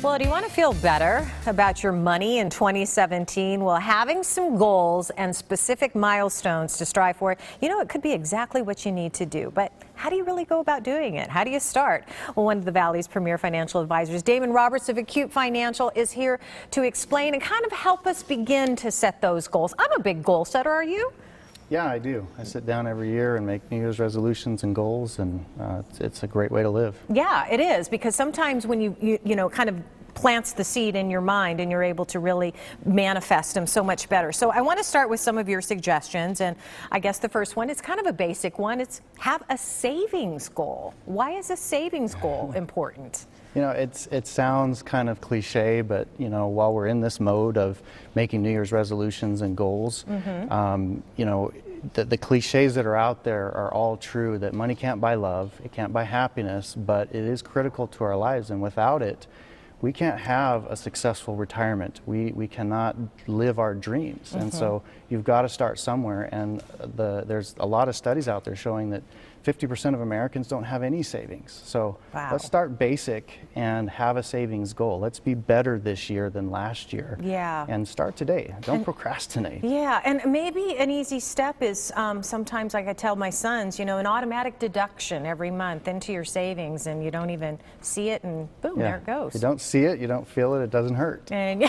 Well, do you want to feel better about your money in 2017? Well, having some goals and specific milestones to strive for, it could be exactly what you need to do. But how do you really go about doing it? How do you start? Well, one of the Valley's premier financial advisors, Damon Roberts of Acute Financial, is here to explain and kind of help us begin to set those goals. I'm a big goal setter. Are you? Yeah, I do. I sit down every year and make New Year's resolutions and goals, and it's a great way to live. Yeah, it is, because sometimes when you kind of plants the seed in your mind and you're able to really manifest them so much better. So I want to start with some of your suggestions, and I guess the first one is kind of a basic one. It's have a savings goal. Why is a savings goal important? It sounds kind of cliche, but while we're in this mode of making New Year's resolutions and goals, the cliches that are out there are all true, that money can't buy love, it can't buy happiness, but it is critical to our lives, and without it, we can't have a successful retirement. We cannot live our dreams. And so you've got to start somewhere, and there's a lot of studies out there showing that 50% of Americans don't have any savings. So let's start basic and have a savings goal. Let's be better this year than last year. Yeah. And start today. Don't procrastinate. Yeah, and maybe an easy step is sometimes, like I tell my sons, an automatic deduction every month into your savings, and you don't even see it, and boom, there it goes. You don't see it, you don't feel it, it doesn't hurt. And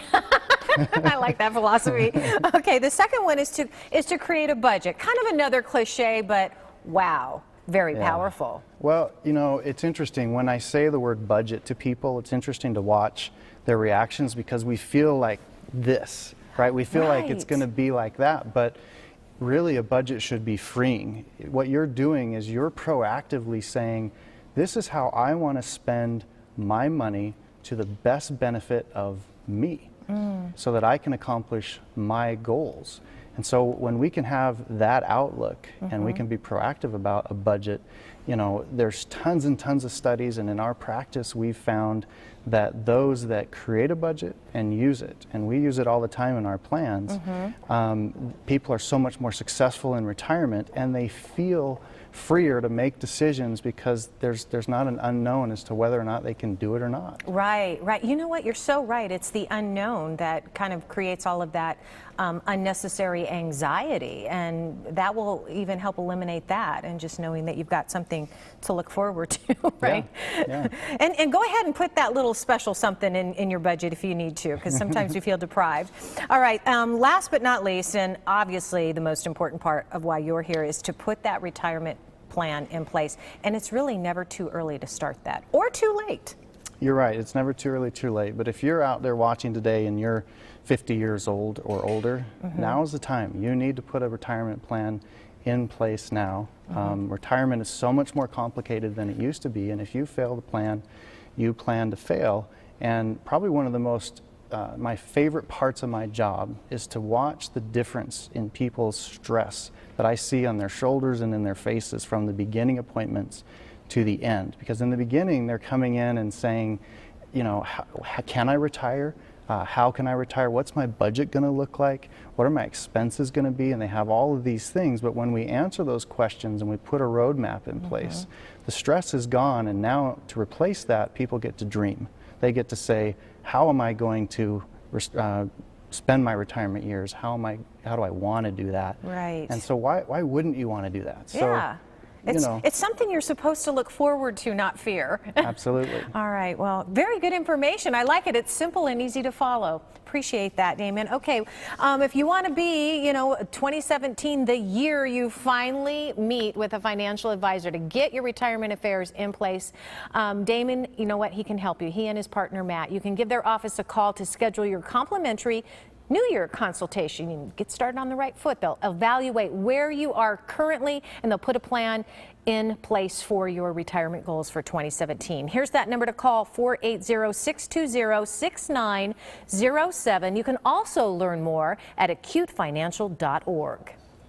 I like that philosophy. Okay, the second one is to create a budget. Kind of another cliche, but wow. Very powerful. Well, it's interesting. When I say the word budget to people, it's interesting to watch their reactions, because we feel like this, right? We feel like it's going to be like that, but really a budget should be freeing. What you're doing is you're proactively saying, this is how I want to spend my money to the best benefit of me, so that I can accomplish my goals. And so when we can have that outlook and we can be proactive about a budget, there's tons and tons of studies, and in our practice we've found that those that create a budget and use it, and we use it all the time in our plans, people are so much more successful in retirement, and they feel freer to make decisions because there's not an unknown as to whether or not they can do it or not. Right. You know what? You're so right. It's the unknown that kind of creates all of that unnecessary anxiety, and that will even help eliminate that, and just knowing that you've got something to look forward to, right? Yeah. And go ahead and put that little special something in your budget if you need to, because sometimes you feel deprived. All right, last but not least, and obviously the most important part of why you're here, is to put that retirement plan in place. And it's really never too early to start that, or too late. You're right, it's never too early, too late. But if you're out there watching today and you're 50 years old or older, now's the time. You need to put a retirement plan in place now. Retirement is so much more complicated than it used to be, and if you fail the plan, you plan to fail. And probably one of the most my favorite parts of my job is to watch the difference in people's stress that I see on their shoulders and in their faces from the beginning appointments to the end. Because in the beginning, they're coming in and saying, can I retire? How can I retire? What's my budget going to look like? What are my expenses going to be? And they have all of these things. But when we answer those questions and we put a roadmap in place, the stress is gone. And now to replace that, people get to dream. They get to say, how am I going to spend my retirement years? How do I want to do that? Right. And so why wouldn't you want to do that? Yeah. So, it's something you're supposed to look forward to, not fear. Absolutely. All right. Well, very good information. I like it. It's simple and easy to follow. Appreciate that, Damon. Okay. If you want to be, 2017, the year you finally meet with a financial advisor to get your retirement affairs in place, Damon, you know what? He can help you. He and his partner, Matt. You can give their office a call to schedule your complimentary New Year consultation. You can get started on the right foot. They'll evaluate where you are currently, and they'll put a plan in place for your retirement goals for 2017. Here's that number to call, 480-620-6907. You can also learn more at acutefinancial.org.